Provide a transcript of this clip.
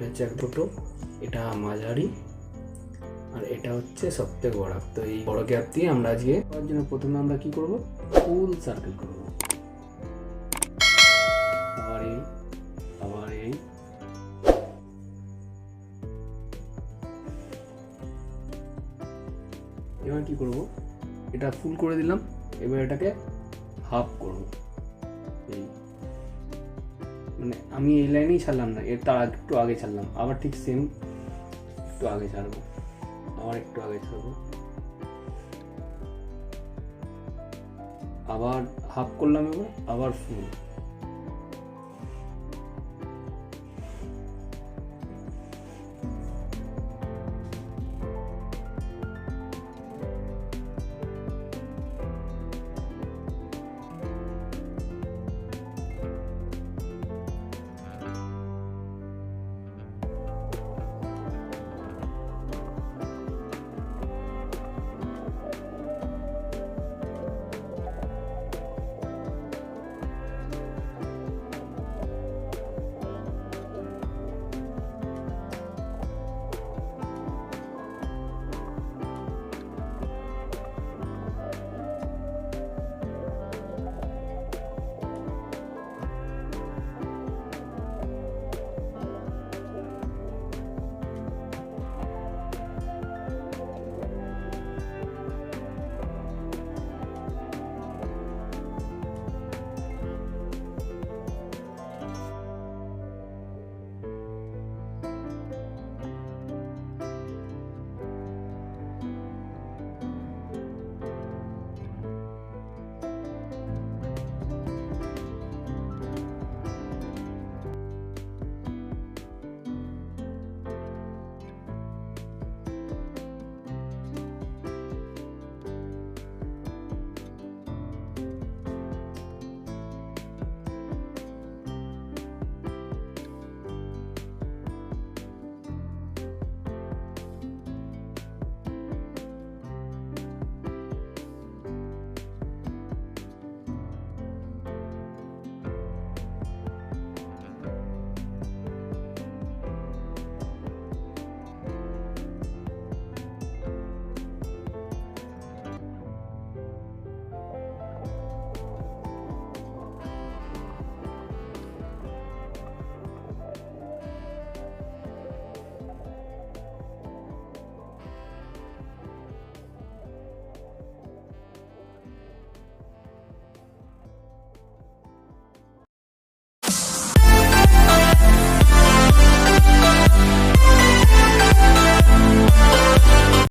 এটা হচ্ছে এক ছোটো, এটা মাঝারি, আর এটা হচ্ছে সবথেকে বড়। তো এই বড় গ্যাপ দিয়ে আমরা আজকে করার জন্য প্রথমে আমরা কি করব, ফুল সার্কেল করব। আবার এই এবার কি করব, এটা ফুল করে দিলাম। এবার এটাকে হাফ করব। এই মানে আমি এই লাইনেই ছাড়লাম না, এর তার একটু আগে ছাড়লাম, আবার ঠিক সেম একটু আগে ছাড়বো, আবার একটু আগে ছাড়বো, আবার হাফ করলাম, এবার আবার ফুল।